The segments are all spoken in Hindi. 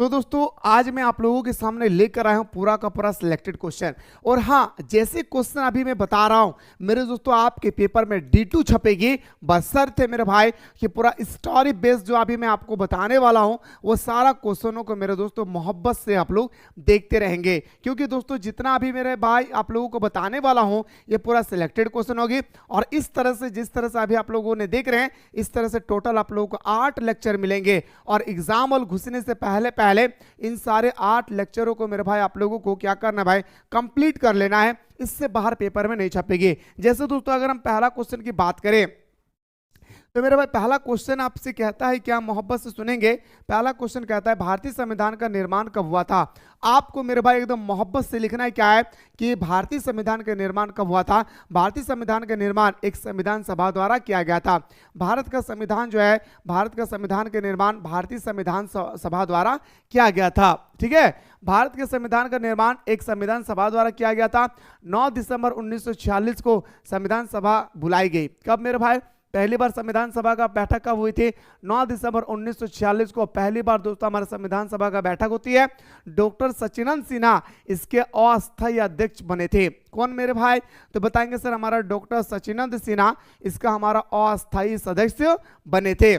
तो दोस्तों आज मैं आप लोगों के सामने लेकर आया हूं पूरा का पूरा सिलेक्टेड क्वेश्चन। और हाँ, जैसे क्वेश्चन अभी मैं बता रहा हूं मेरे दोस्तों आपके पेपर में D2 छपेगी, बशर्ते मेरे भाई कि पूरा स्टोरी बेस्ड जो अभी मैं आपको बताने वाला हूं वो सारा क्वेश्चनों को मेरे दोस्तों मोहब्बत से आप लोग देखते रहेंगे, क्योंकि दोस्तों जितना अभी मेरे भाई आप लोगों को बताने वाला हूँ ये पूरा सिलेक्टेड क्वेश्चन होगी। और इस तरह से जिस तरह से अभी आप लोगों ने देख रहे हैं इस तरह से टोटल आप लोगों को 8 लेक्चर मिलेंगे। और एग्जाम हॉल घुसने से पहले इन सारे 8 लेक्चरों को मेरे भाई आप लोगों को क्या करना है भाई, कंप्लीट कर लेना है, इससे बाहर पेपर में नहीं छपेगी। जैसे दोस्तों अगर हम पहला क्वेश्चन की बात करें तो मेरे भाई पहला क्वेश्चन आपसे कहता है, क्या मोहब्बत से सुनेंगे। पहला क्वेश्चन कहता है भारतीय संविधान का निर्माण कब हुआ था। आपको मेरे भाई एकदम मोहब्बत से लिखना है क्या है कि भारतीय संविधान का निर्माण कब हुआ था। भारतीय संविधान का निर्माण एक संविधान सभा द्वारा किया गया था। भारत का संविधान जो है, भारत का संविधान का निर्माण भारतीय संविधान सभा द्वारा किया गया था। ठीक है, भारत के संविधान का निर्माण एक संविधान सभा द्वारा किया गया था। 9 दिसंबर 1946 को संविधान सभा बुलाई गई। कब मेरे भाई, पहली बार संविधान सभा का बैठक कब हुई थी, 9 दिसंबर 1946 को पहली बार दोस्तों हमारे संविधान सभा का बैठक होती है। डॉक्टर सचिदानंद सिन्हा इसके अस्थायी अध्यक्ष बने थे। कौन मेरे भाई, तो बताएंगे सर हमारा डॉक्टर सचिदानंद सिन्हा इसका हमारा अस्थायी सदस्य बने थे।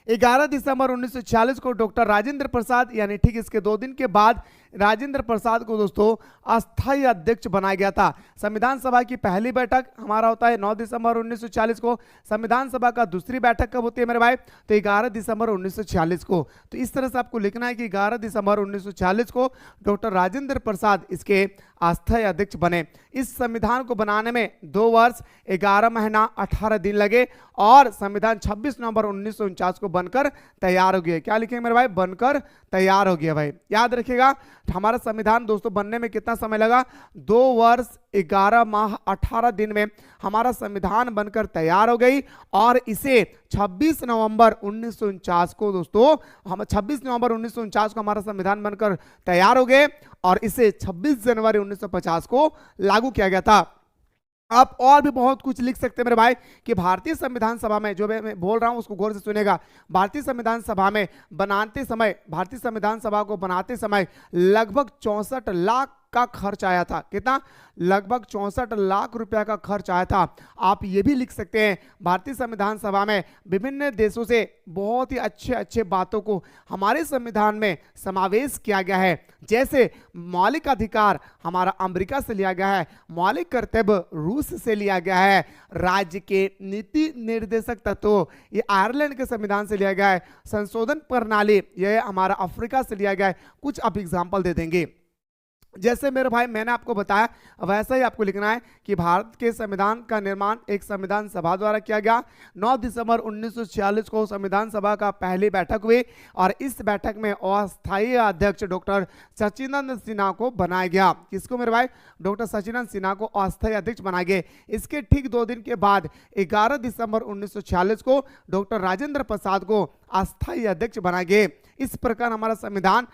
11 दिसंबर 1946 को डॉक्टर राजेंद्र प्रसाद, यानी ठीक इसके 2 दिन के बाद राजेंद्र प्रसाद को दोस्तों अस्थायी अध्यक्ष बनाया गया था। संविधान सभा की पहली बैठक हमारा होता है 9 दिसंबर 1946 को। संविधान सभा का दूसरी बैठक कब होती है मेरे भाई, तो 11 दिसंबर 1946 को। तो इस तरह से आपको लिखना है कि 11 दिसंबर 1946 को डॉक्टर राजेंद्र प्रसाद इसके अस्थायी अध्यक्ष बने। इस संविधान को बनाने में 2 वर्ष 11 महीना 18 दिन लगे और संविधान 26 नवंबर 1949 को बनकर तैयार हो गया। क्या लिखेंगे मेरे भाई, बनकर तैयार हो गया। भाई याद रखिएगा हमारा संविधान दोस्तों बनने में कितना समय लगा, 2 वर्ष 11 माह 18 दिन में हमारा संविधान बनकर तैयार हो गई। और इसे 26 नवंबर 1949 को दोस्तों 26 नवंबर 1949 को हमारा संविधान बनकर तैयार हो गए और इसे 26 जनवरी 1950 को लागू किया गया था। आप और भी बहुत कुछ लिख सकते हैं मेरे भाई कि भारतीय संविधान सभा में, जो मैं बोल रहा हूं उसको गौर से सुनेगा, भारतीय संविधान सभा में बनाते समय, भारतीय संविधान सभा को बनाते समय लगभग 64 लाख का खर्च आया था। कितना, लगभग 64 लाख रुपया का खर्च आया था। आप ये भी लिख सकते हैं भारतीय संविधान सभा में विभिन्न देशों से बहुत ही अच्छे अच्छे बातों को हमारे संविधान में समावेश किया गया है। जैसे मौलिक अधिकार हमारा अमेरिका से लिया गया है, मौलिक कर्तव्य रूस से लिया गया है, राज्य के नीति निर्देशक तत्व ये आयरलैंड के संविधान से लिया गया है, संशोधन प्रणाली यह हमारा अफ्रीका से लिया गया है। कुछ आप एग्जाम्पल दे देंगे। जैसे मेरे भाई मैंने आपको बताया वैसा ही आपको लिखना है कि भारत के संविधान का निर्माण एक संविधान सभा द्वारा किया गया। 9 दिसंबर 1946 को संविधान सभा का पहली बैठक हुई और इस बैठक में अस्थायी अध्यक्ष डॉक्टर सचिदानंद सिन्हा को बनाया गया। किसको मेरे भाई, डॉक्टर सचिदानंद सिन्हा को अस्थायी अध्यक्ष बनाए गए। इसके ठीक 2 दिन के बाद 11 दिसंबर 1946 को डॉक्टर राजेंद्र प्रसाद को अस्थायी अध्यक्ष बनाए गए। इस प्रकार हमारा संविधान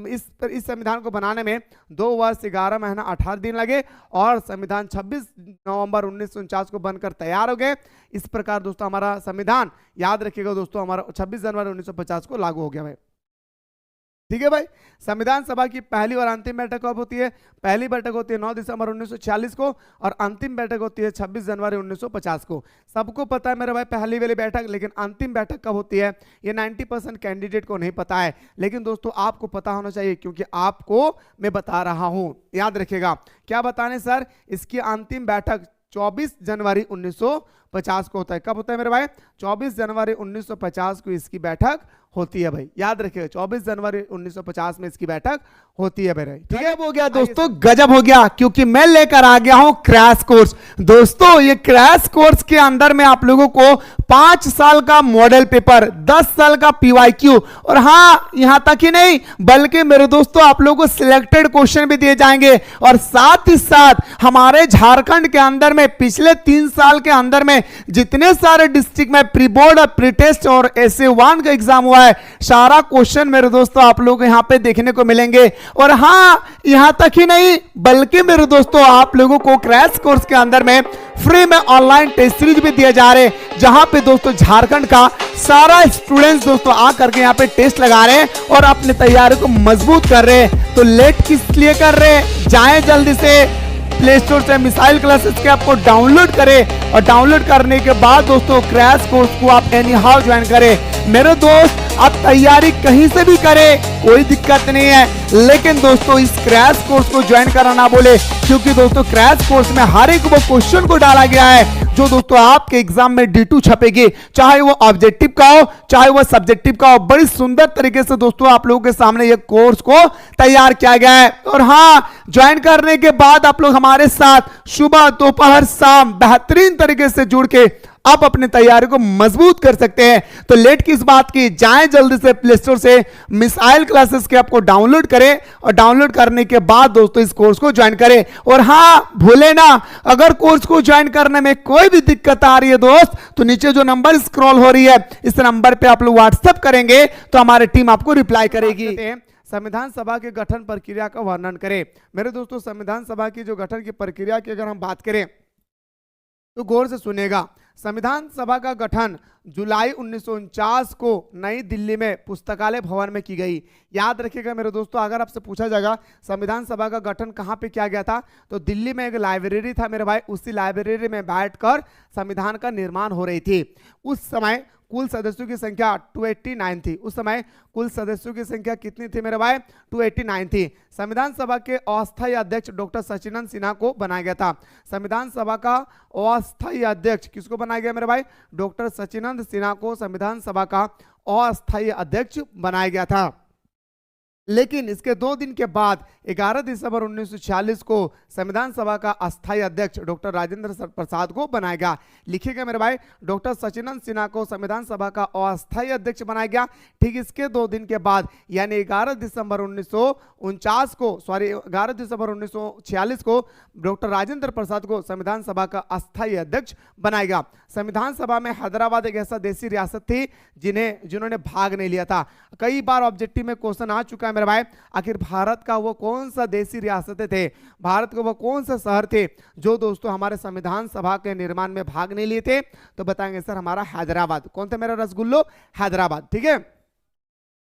इस संविधान को बनाने में 2 वर्ष 11 महीना 18 दिन लगे और संविधान 26 नवंबर 1949 को बनकर तैयार हो गए। इस प्रकार दोस्तों हमारा संविधान, याद रखिएगा दोस्तों, हमारा 26 जनवरी 1950 को लागू हो गया। भाई ठीक है भाई, संविधान सभा की पहली और अंतिम बैठक कब होती है, पहली बैठक होती है 9 दिसंबर 1946 को और अंतिम बैठक होती है 26 जनवरी 1950 को। सबको पता है मेरे भाई पहली वाली बैठक, लेकिन अंतिम बैठक कब होती है ये 90% कैंडिडेट को नहीं पता है, लेकिन दोस्तों आपको पता होना चाहिए क्योंकि आपको मैं बता रहा हूं। याद रखिएगा क्या बताने सर, इसकी अंतिम बैठक 24 जनवरी 1950 को होता है। कब होता है मेरे भाई, 24 जनवरी 1950 को इसकी बैठक होती है। भाई याद रखिएगा 24 जनवरी 1950 में इसकी बैठक होती है। भाई ठीक है, हो गया दोस्तों, गजब हो गया, क्योंकि मैं लेकर आ गया हूं क्रैश कोर्स। दोस्तों ये क्रैश कोर्स के अंदर में आप लोगों को 5 साल का मॉडल पेपर, 10 साल का PYQ और हाँ यहां तक ही नहीं बल्कि मेरे दोस्तों आप लोगों को सिलेक्टेड क्वेश्चन भी दिए जाएंगे और साथ ही साथ हमारे झारखंड के अंदर में पिछले 3 साल के अंदर में जितने सारे डिस्ट्रिक्ट में प्री बोर्ड और प्री टेस्ट और SA1 का एग्जाम हुआ है, सारा क्वेश्चन मेरे दोस्तों आप लोगों को यहां पे देखने को मिलेंगे। और हां, यहां तक ही नहीं बल्कि मेरे दोस्तों आप लोगों को क्रैश कोर्स के अंदर में फ्री में ऑनलाइन टेस्ट सीरीज भी दिए जा रहे हैं, जहां पे दोस्तों झारखंड का सारा स्टूडेंट्स दोस्तों आ करके यहां पे टेस्ट लगा रहे हैं और अपनी तैयारी को मजबूत कर रहे हैं। तो लेट किस लिए कर रहे हैं? जाएं जल्दी से प्ले स्टोर से मिसाइल क्लासेस के ऐप को डाउनलोड करें और डाउनलोड करने के बाद दोस्तों क्रैश कोर्स को आप एनी हाउ ज्वाइन करें। मेरे दोस्त आप तैयारी कहीं से भी करें, कोई दिक्कत नहीं है, लेकिन दोस्तों इस क्रैश कोर्स को ज्वाइन करना ना बोले, क्योंकि दोस्तों क्रैश कोर्स में हर एक वो क्वेश्चन को डाला गया है जो दोस्तों आपके एग्जाम में D2 छपेगी, चाहे वो ऑब्जेक्टिव का हो चाहे वो सब्जेक्टिव का हो। बड़ी सुंदर तरीके से दोस्तों आप लोगों के सामने ये कोर्स को तैयार किया गया है। और हां, ज्वाइन करने के बाद आप लोग हमारे साथ सुबह दोपहर शाम बेहतरीन तरीके से जुड़ के आप अपनी तैयारी को मजबूत कर सकते हैं। तो लेट किस बात की, जाएं जल्दी से प्ले स्टोर से मिसाइल क्लासेस के ऐप को डाउनलोड करें और डाउनलोड करने के बाद दोस्तों इस कोर्स को ज्वाइन करें। और हां, भूले ना, अगर कोर्स को ज्वाइन करने में कोई भी दिक्कत आ रही है दोस्त, तो नीचे जो नंबर स्क्रॉल हो रही है इस नंबर पे आप लोग व्हाट्सएप करेंगे तो हमारी टीम आपको रिप्लाई करेगी। संविधान सभा के गठन प्रक्रिया का वर्णन करें। मेरे दोस्तों संविधान सभा की जो गठन की प्रक्रिया की अगर हम बात करें तो गौर से सुनेगा। संविधान सभा का गठन जुलाई 1949 को नई दिल्ली में पुस्तकालय भवन में की गई। याद रखिएगा मेरे दोस्तों, अगर आपसे पूछा जाएगा संविधान सभा का गठन कहाँ पे किया गया था, तो दिल्ली में एक लाइब्रेरी था मेरे भाई, उसी लाइब्रेरी में बैठकर संविधान का निर्माण हो रही थी। उस समय कुल सदस्यों की संख्या 289 थी। उस समय कुल सदस्यों की संख्या कितनी थी मेरे भाई? 289 थी। संविधान सभा के अस्थायी अध्यक्ष डॉक्टर सचिनंद सिन्हा को बनाया गया था। संविधान सभा का अस्थायी अध्यक्ष किसको बनाया गया मेरे भाई? डॉक्टर सचिनंद सिन्हा को संविधान सभा का अस्थायी अध्यक्ष बनाया गया था। लेकिन इसके 2 दिन के बाद 11 दिसंबर 1946 को संविधान सभा का अस्थायी अध्यक्ष डॉक्टर राजेंद्र प्रसाद को बनाया गया। लिखिएगा मेरे भाई, डॉक्टर सचिनंद सिन्हा को संविधान सभा का अस्थायी अध्यक्ष बनाया गया। ठीक इसके 2 दिन के बाद यानी 11 दिसंबर 1946 को डॉक्टर राजेंद्र प्रसाद को संविधान सभा का अस्थायी अध्यक्ष बनाया गया। संविधान सभा में हैदराबाद एक ऐसा देशी रियासत थी जिन्होंने भाग नहीं लिया था। कई बार ऑब्जेक्टिव में क्वेश्चन आ चुका है मेरे भाई, आखिर भारत का वो कौन सा देशी रियासतें थे, भारत के वो कौन से शहर थे जो दोस्तों हमारे संविधान सभा के निर्माण में भाग नहीं लिए थे? तो बताएंगे सर हमारा हैदराबाद। कौन थे मेरा रसगुल्लो? हैदराबाद। ठीक है,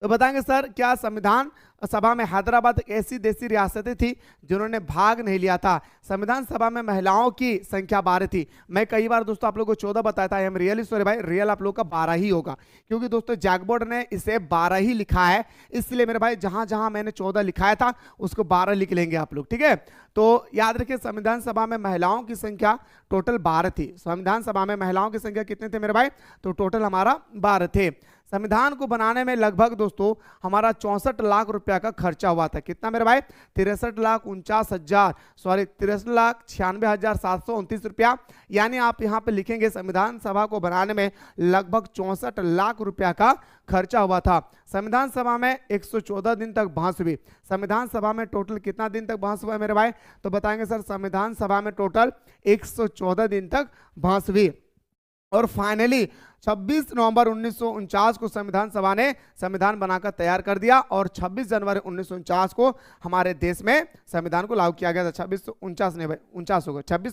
तो बताएंगे सर क्या संविधान सभा में हैदराबाद एक ऐसी देशी रियासतें थी जिन्होंने भाग नहीं लिया था। संविधान सभा में महिलाओं की संख्या 12 थी। मैं कई बार दोस्तों आप लोगों को 14 बताया था, हम रियली सॉरी भाई, रियल आप लोगों का 12 ही होगा, क्योंकि दोस्तों जैकबोर्ड ने इसे 12 ही लिखा है, इसलिए मेरे भाई जहां जहां मैंने 14 लिखाया था उसको 12 लिख लेंगे आप लोग। ठीक है, तो याद रखिए संविधान सभा में महिलाओं की संख्या टोटल 12 थी। संविधान सभा में महिलाओं की संख्या कितने थे मेरे भाई? तो टोटल हमारा 12 थे। संविधान को बनाने में लगभग दोस्तों हमारा 64 लाख रुपया का खर्चा हुआ था। कितना मेरे भाई? 63,96,729 रुपया। यानी आप यहाँ पे लिखेंगे संविधान सभा को बनाने में लगभग 64 लाख रुपया का खर्चा हुआ था। संविधान सभा में 114 दिन तक बहस हुई। संविधान सभा में टोटल कितना दिन तक बहस हुआ है मेरे भाई? तो बताएंगे सर संविधान सभा में टोटल 114 दिन तक बहस हुई। और फाइनली 26 नवंबर 1949 को संविधान सभा ने संविधान बनाकर तैयार कर दिया और 26 जनवरी 1949 को हमारे देश में संविधान को लागू किया गया था। 26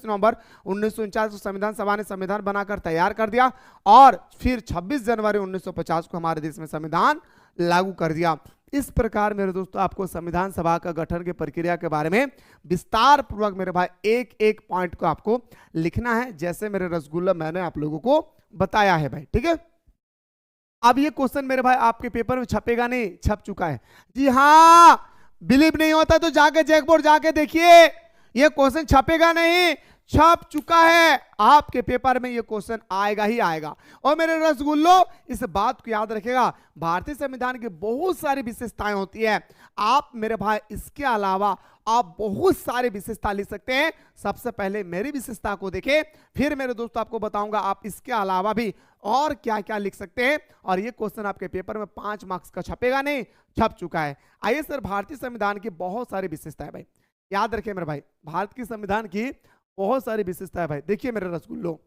नवंबर 1949 को संविधान सभा ने संविधान बनाकर तैयार कर दिया और फिर 26 जनवरी 1950 को हमारे देश में संविधान लागू कर दिया। इस प्रकार मेरे दोस्तों आपको संविधान सभा का गठन की प्रक्रिया के बारे में विस्तार पूर्वक मेरे भाई एक एक पॉइंट को आपको लिखना है, जैसे मेरे रसगुल्ला मैंने आप लोगों को बताया है भाई। ठीक है, अब ये क्वेश्चन मेरे भाई आपके पेपर में छपेगा नहीं, छप चुका है। जी हाँ, बिलीव नहीं होता तो जाके जैकबोर्ड जाके देखिए, ये क्वेश्चन छपेगा नहीं, छप चुका है। आपके पेपर में ये क्वेश्चन आएगा ही आएगा। और मेरे रसगुल्लो इस बात को याद रखेगा, भारतीय संविधान की बहुत सारी विशेषताएं होती है। आप मेरे भाई इसके अलावा आप बहुत सारे विशेषता लिख सकते हैं। सबसे पहले मेरी विशेषता को देखें, फिर मेरे दोस्तों आपको बताऊंगा आप इसके अलावा भी और क्या क्या लिख सकते हैं। और ये क्वेश्चन आपके पेपर में 5 मार्क्स का छपेगा नहीं, छप चुका है। आइए सर, भारतीय संविधान की बहुत सारी विशेषताएं भाई याद रखें मेरे भाई, भारत की संविधान की बहुत सारी विशेषताएं भाई। देखिए मेरे रसगुल्लो,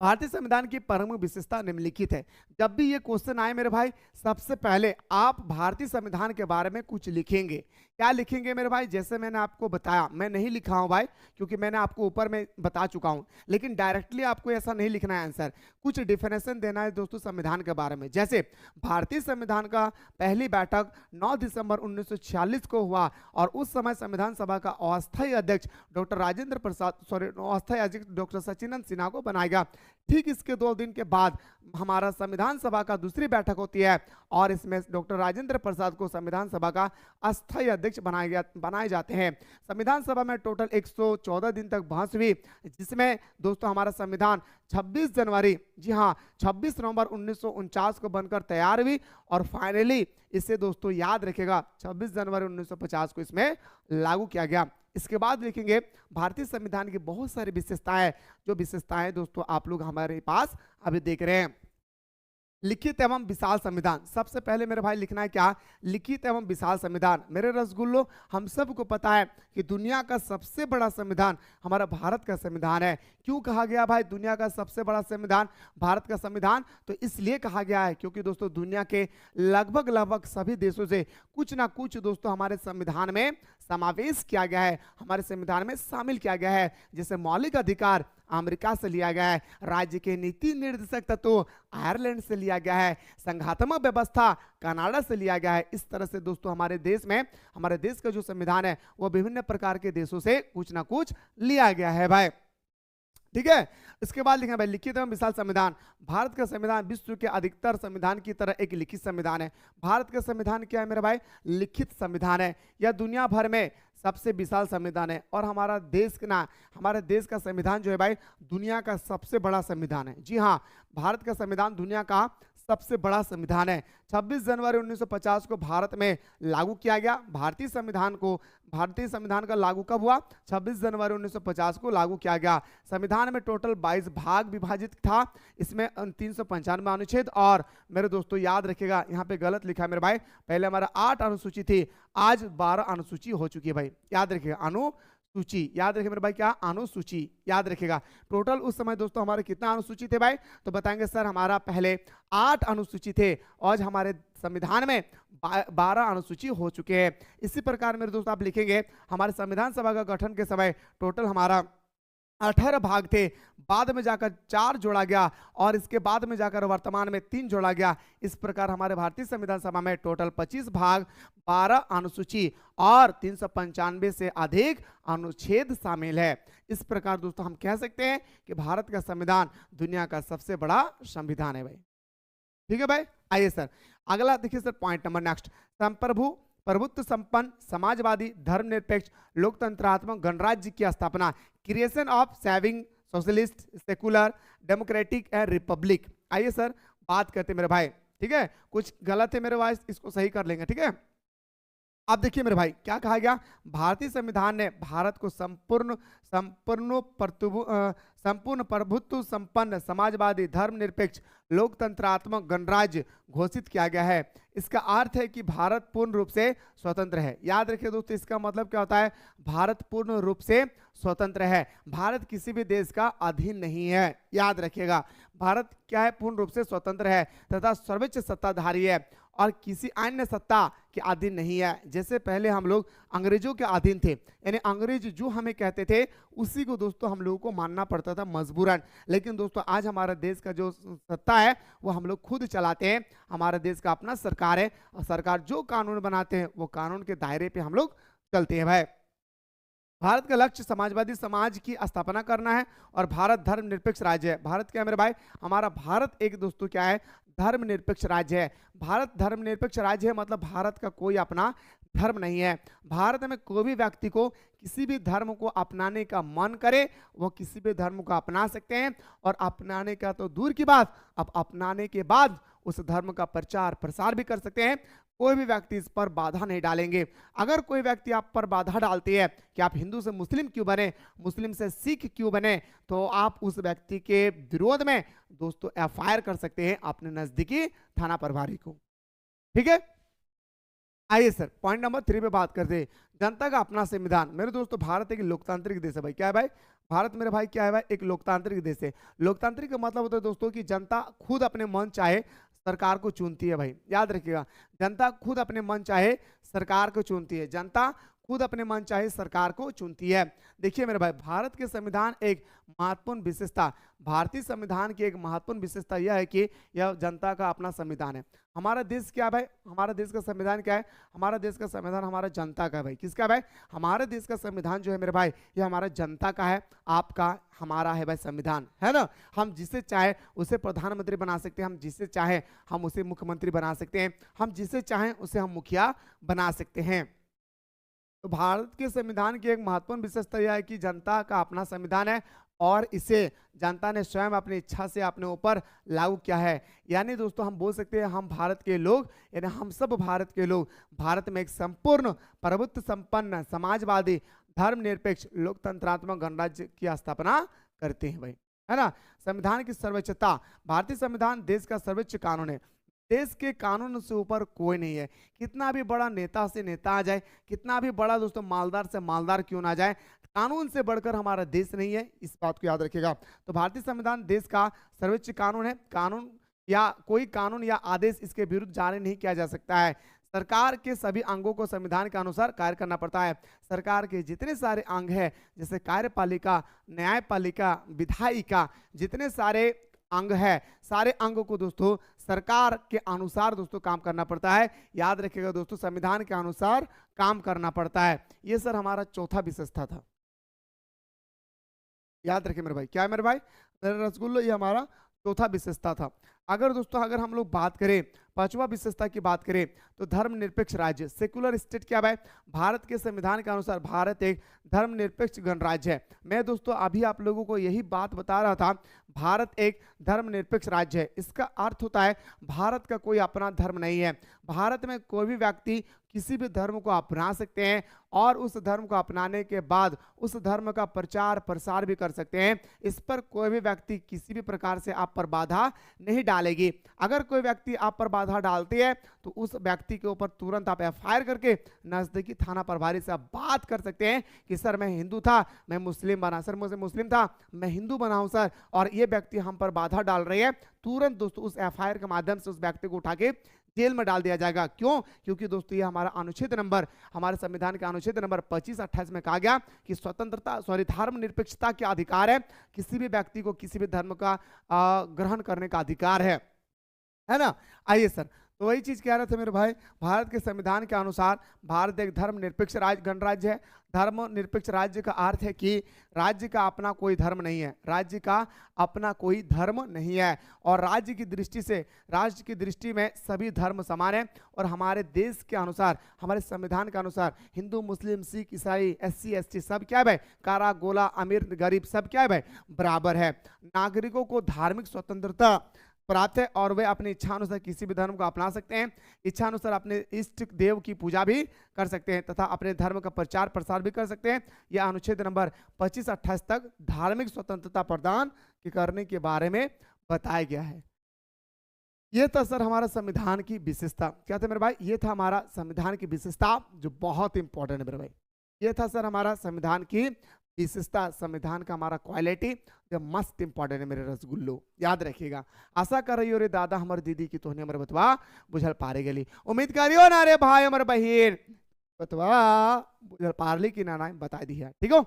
भारतीय संविधान की प्रमुख विशेषता निम्नलिखित है। जब भी ये क्वेश्चन आए मेरे भाई, सबसे पहले आप भारतीय संविधान के बारे में कुछ लिखेंगे। क्या लिखेंगे मेरे भाई? जैसे मैंने आपको बताया, मैं नहीं लिखा हूं भाई, क्योंकि मैंने आपको ऊपर में बता चुका हूं, लेकिन डायरेक्टली आपको ऐसा नहीं लिखना है आंसर, कुछ डिफिनेशन देना है दोस्तों संविधान के बारे में। जैसे भारतीय संविधान का पहली बैठक 9 दिसंबर 1946 को हुआ और उस समय संविधान सभा का अस्थायी अध्यक्ष डॉक्टर राजेंद्र प्रसाद, सॉरी, अस्थायी अध्यक्ष डॉक्टर सच्चिदानंद सिन्हा को बनाया गया। ठीक इसके 2 दिन के बाद हमारा संविधान सभा का दूसरी बैठक होती है और इसमें डॉक्टर राजेंद्र प्रसाद को संविधान सभा का अस्थायी अध्यक्ष बनाए जाते हैं। संविधान सभा में टोटल 114 दिन तक बहस हुई, जिसमें दोस्तों हमारा संविधान 26 जनवरी, जी हाँ 26 नवंबर 1949 को बनकर तैयार हुई और फाइनली इसे दोस्तों याद रखेगा 26 जनवरी 1950 को इसमें लागू किया गया। इसके बाद देखेंगे भारतीय संविधान की बहुत सारी विशेषताएं, जो विशेषताएं दोस्तों आप लोग हमारे पास अभी देख रहे हैं। लिखित एवं विशाल संविधान, सबसे पहले मेरे भाई लिखना है क्या? लिखित एवं विशाल संविधान। मेरे रसगुल्लो, हम सबको पता है कि दुनिया का सबसे बड़ा संविधान हमारा भारत का संविधान है। क्यों कहा गया भाई दुनिया का सबसे बड़ा संविधान भारत का संविधान? तो इसलिए कहा गया है क्योंकि दोस्तों दुनिया के लगभग सभी देशों से कुछ ना कुछ दोस्तों हमारे संविधान में समावेश किया गया है, हमारे संविधान में शामिल किया गया है। जैसे मौलिक अधिकार अमेरिका से लिया गया है, राज्य के नीति निर्देशक तत्व आयरलैंड से लिया गया है, संघात्मक व्यवस्था कनाडा से लिया गया है। इस तरह से दोस्तों हमारे देश में, हमारे देश का जो संविधान है वो विभिन्न प्रकार के देशों से कुछ ना कुछ लिया गया है भाई। ठीक है, इसके बाद लिखा भाई लिखित एवं विशाल संविधान। भारत का संविधान विश्व के अधिकतर संविधान की तरह एक लिखित संविधान है। भारत का संविधान क्या है मेरे भाई? लिखित संविधान है। यह दुनिया भर में सबसे विशाल संविधान है और हमारा देश का संविधान जो है भाई दुनिया का सबसे बड़ा संविधान है। जी हाँ, भारत का संविधान दुनिया का सबसे बड़ा संविधान है। 26 जनवरी 1950 को भारत में लागू किया गया। भारतीय संविधान का लागू कब हुआ? 26 जनवरी 1950 को लागू किया गया। संविधान में टोटल 22 भाग विभाजित था। इसमें 395 अनुच्छेद और मेरे दोस्तों याद रखिएगा, यहाँ पे गलत लिखा है मेरे भाई, पहले हमारा 8 अनुसूची थी, आज 12 अनुसूची हो चुकी है भाई। याद रखिएगा, अनुसूची याद रखिए मेरे भाई, क्या? अनुसूची याद रखिएगा। टोटल उस समय दोस्तों हमारे कितना अनुसूची थे भाई? तो बताएंगे सर हमारा पहले 8 अनुसूची थे, आज हमारे संविधान में 12 अनुसूची हो चुके हैं। इसी प्रकार मेरे दोस्तों आप लिखेंगे हमारे संविधान सभा का गठन के समय टोटल हमारा 18 भाग थे, बाद में जाकर 4 जोड़ा गया और इसके बाद में जाकर वर्तमान में 3 जोड़ा गया। इस प्रकार हमारे भारतीय संविधान सभा में टोटल 25 भाग, 12 अनुसूची और 395 से अधिक अनुच्छेद शामिल है। इस प्रकार दोस्तों हम कह सकते हैं कि भारत का संविधान दुनिया का सबसे बड़ा संविधान है भाई। ठीक है भाई, आइए सर अगला देखिए सर, पॉइंट नंबर नेक्स्ट, प्रभुत्व संपन्न, समाजवादी, धर्मनिरपेक्ष, लोकतंत्रात्मक गणराज्य की स्थापना, creation of saving socialist, secular, democratic and Republic. आइए सर बात करते हैं मेरे भाई। ठीक है, कुछ गलत है मेरे भाई, इसको सही कर लेंगे। ठीक है, अब देखिए मेरे भाई क्या कहा गया? भारतीय संविधान ने भारत को संपूर्ण प्रभुत्व संपन्न, समाजवादी, धर्मनिरपेक्ष, लोकतंत्रात्मक गणराज्य घोषित किया गया है। इसका अर्थ है कि भारत पूर्ण रूप से स्वतंत्र है। याद रखिए दोस्तों, इसका मतलब क्या होता है? भारत पूर्ण रूप से स्वतंत्र है, भारत किसी भी देश का अधीन नहीं है। याद रखिएगा, भारत क्या है? पूर्ण रूप से स्वतंत्र है तथा सर्वोच्च सत्ताधारी है और किसी अन्य सत्ता के अधीन नहीं है। जैसे पहले हम लोग अंग्रेजों के अधीन थे, यानी अंग्रेज जो हमें कहते थे उसी को दोस्तों हम लोगों को मानना पड़ता था मजबूरन। लेकिन दोस्तों आज हमारा देश का जो सत्ता है वो हम लोग खुद चलाते हैं। हमारा देश का अपना सरकार है और सरकार जो कानून बनाते हैं वो कानून के दायरे पे हम लोग चलते हैं भाई। भारत का लक्ष्य समाजवादी समाज की स्थापना करना है और भारत धर्मनिरपेक्ष राज्य है। भारत क्या है मेरे भाई? हमारा भारत एक दोस्तों क्या है? धर्मनिरपेक्ष राज्य है। भारत धर्मनिरपेक्ष राज्य है मतलब भारत का कोई अपना धर्म नहीं है। भारत में कोई भी व्यक्ति को किसी भी धर्म को अपनाने का मन करे वो किसी भी धर्म को अपना सकते हैं और अपनाने का तो दूर की बात, अब अपनाने के बाद उस धर्म का प्रचार प्रसार भी कर सकते हैं। कोई भी व्यक्ति इस पर बाधा नहीं डालेंगे। अगर कोई व्यक्ति आप पर बाधा डालती है कि आप हिंदू से मुस्लिम क्यों बने, मुस्लिम से सिख क्यों बने, तो आप उस व्यक्ति के विरोध में दोस्तों एफआईआर कर सकते हैं अपने नजदीकी थाना प्रभारी को। ठीक है, आइए सर पॉइंट नंबर 3 पे बात करते हैं। जनता का अपना संविधान। मेरे दोस्तों भारत एक लोकतांत्रिक देश है भाई। क्या है भाई? भारत मेरे भाई क्या है भाई? एक लोकतांत्रिक देश है। लोकतांत्रिक का मतलब होता है दोस्तों कि जनता खुद अपने मन चाहे सरकार को चुनती है भाई। याद रखिएगा, जनता खुद अपने मन चाहे सरकार को चुनती है। जनता खुद अपने मन चाहे सरकार को चुनती है। देखिए मेरे भाई, भारत के संविधान एक महत्वपूर्ण विशेषता, भारतीय संविधान की एक महत्वपूर्ण विशेषता यह है कि यह जनता का अपना संविधान है। हमारा देश क्या है भाई? हमारा देश का संविधान क्या है? हमारा देश का संविधान हमारा जनता का है भाई। किसका है भाई? हमारे देश का संविधान जो है मेरे भाई, ये हमारा जनता का है, आपका हमारा है भाई संविधान, है ना। हम जिसे चाहे उसे प्रधानमंत्री बना सकते हैं, हम जिसे चाहे हम उसे मुख्यमंत्री बना सकते हैं, हम जिसे चाहें उसे हम मुखिया बना सकते हैं। तो भारत के संविधान की एक महत्वपूर्ण विशेषता यह है कि जनता का अपना संविधान है और इसे जनता ने स्वयं अपनी इच्छा से अपने ऊपर लागू किया है। यानी दोस्तों हम बोल सकते हैं हम भारत के लोग, यानी हम सब भारत के लोग भारत में एक संपूर्ण प्रभुत्व संपन्न समाजवादी धर्मनिरपेक्ष लोकतंत्रात्मक गणराज्य की स्थापना करते हैं भाई, है ना। संविधान की सर्वोच्चता, भारतीय संविधान देश का सर्वोच्च कानून है। देश के कानून से ऊपर कोई नहीं है। कितना भी बड़ा नेता से नेता आ जाए, कितना भी बड़ा दोस्तों मालदार से मालदार क्यों ना जाए, कानून से बढ़कर हमारा देश नहीं है, इस बात को याद रखिएगा। तो भारतीय संविधान देश का सर्वोच्च कानून है। कानून या आदेश इसके विरुद्ध जारी नहीं किया जा सकता है। सरकार के सभी अंगों को संविधान के अनुसार कार्य करना पड़ता है। सरकार के जितने सारे अंग हैं, जैसे कार्यपालिका, न्यायपालिका, विधायिका, जितने सारे अंग है, सारे अंगों को दोस्तों सरकार के अनुसार दोस्तों काम करना पड़ता है। याद रखिएगा दोस्तों, संविधान के अनुसार काम करना पड़ता है। ये सर हमारा चौथा विशेषता था। याद रखिए मेरे भाई, क्या है मेरे भाई? मेरे रसगुल्लो, ये हमारा चौथा विशेषता था। अगर हम लोग बात करें पांचवा विशेषता की बात करें तो धर्मनिरपेक्ष राज्य, सेकुलर स्टेट। क्या है? भारत के संविधान के अनुसार भारत एक धर्मनिरपेक्ष गणराज्य है। मैं दोस्तों अभी आप लोगों को यही बात बता रहा था, भारत एक धर्मनिरपेक्ष राज्य है। इसका अर्थ होता है भारत का कोई अपना धर्म नहीं है। भारत में कोई भी व्यक्ति किसी भी धर्म को अपना सकते हैं और उस धर्म को अपनाने के बाद उस धर्म का प्रचार प्रसार भी कर सकते हैं। इस पर कोई भी व्यक्ति किसी भी प्रकार से आप पर बाधा नहीं डालेगी। अगर कोई व्यक्ति आप पर बाधा डालती है तो उस व्यक्ति के ऊपर तुरंत आप एफआईआर करके नजदीकी थाना प्रभारी से आप बात कर सकते हैं कि सर मैं हिंदू था, मैं मुस्लिम बना, सर मुझे मुस्लिम था, मैं हिंदू बना हूं सर, और ये व्यक्ति हम पर बाधा डाल रही है। तुरंत दोस्तों उस एफआईआर के माध्यम से उस व्यक्ति को उठा के जेल में डाल दिया जाएगा। क्यों? क्योंकि दोस्तों ये हमारा अनुच्छेद नंबर, हमारे संविधान के अनुच्छेद नंबर 25-28 में कहा गया कि धर्मनिरपेक्षता के अधिकार है, किसी भी व्यक्ति को किसी भी धर्म का ग्रहण करने का अधिकार है ना। आइए सर, तो वही चीज कह रहे थे मेरे भाई, भारत के संविधान के अनुसार भारत एक धर्मनिरपेक्ष गणराज्य है। धर्मनिरपेक्ष राज्य का अर्थ है कि राज्य का अपना कोई धर्म नहीं है, राज्य का अपना कोई धर्म नहीं है, और राज्य की दृष्टि में सभी धर्म समान है। और हमारे देश के अनुसार, हमारे संविधान के अनुसार हिंदू, मुस्लिम, सिख, ईसाई, SC ST सब क्या है भाई? कारा गोला, अमीर गरीब सब क्या है भाई? बराबर है। नागरिकों को धार्मिक स्वतंत्रता प्राप्त है और वे अपनी इच्छा अनुसार किसी भी धर्म को अपना सकते हैं, इच्छा अनुसार अपने इष्ट देव की पूजा भी कर सकते हैं तथा अपने धर्म का प्रचार प्रसार भी कर सकते हैं। यह अनुच्छेद नंबर 25-28 तक धार्मिक स्वतंत्रता प्रदान करने के बारे में बताया गया है। यह था सर हमारा संविधान की विशेषता। क्या था मेरे भाई? ये था हमारा संविधान की विशेषता जो बहुत इंपॉर्टेंट है मेरे भाई। ये था सर हमारा संविधान की विशेषता, संविधान का हमारा क्वालिटी जो मस्त इंपॉर्टेंट है मेरे रसगुल्लो, याद रखिएगा। आशा कर रही हो रे दादा हमारे दीदी की तोहनी हमारे बतवा बुझल पारे गली। उम्मीद करियो ना रे भाई हमारे बहन बतवा बुझल पारली की ना बता दी है, ठीक हो।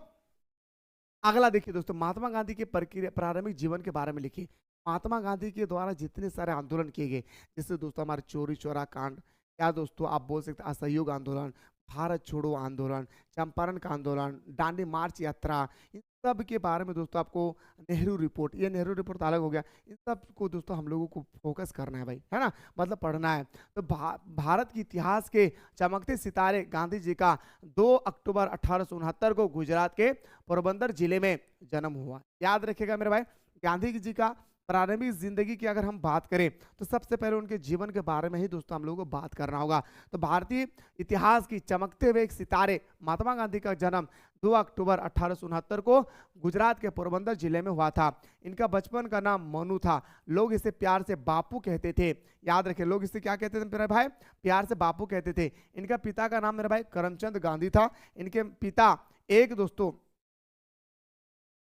अगला देखिए दोस्तों, महात्मा गांधी के प्रारंभिक जीवन के बारे में लिखिए। महात्मा गांधी के द्वारा जितने सारे आंदोलन किए गए, जैसे दोस्तों हमारे चोरी चौरा कांड, या दोस्तों आप बोल सकते असहयोग आंदोलन, भारत छोड़ो आंदोलन, चंपारण का आंदोलन, दांडी मार्च यात्रा, इन सब के बारे में दोस्तों आपको नेहरू रिपोर्ट, ये नेहरू रिपोर्ट अलग हो गया, इन सब को दोस्तों हम लोगों को फोकस करना है भाई, है ना, मतलब पढ़ना है। तो भारत के इतिहास के चमकते सितारे गांधी जी का 2 अक्टूबर 1869 को गुजरात के पोरबंदर जिले में जन्म हुआ। याद रखिएगा मेरे भाई, गांधी जी का प्रारंभिक जिंदगी की अगर हम बात करें तो सबसे पहले उनके जीवन के बारे में ही दोस्तों हम लोगों को बात करना होगा। तो भारतीय इतिहास की चमकते हुए एक सितारे महात्मा गांधी का जन्म 2 अक्टूबर 1869 को गुजरात के पोरबंदर जिले में हुआ था। इनका बचपन का नाम मनु था। लोग इसे प्यार से बापू कहते थे। याद रखें, लोग इसे क्या कहते थे मेरे भाई? प्यार से बापू कहते थे। इनका पिता का नाम मेरे भाई करमचंद गांधी था। इनके पिता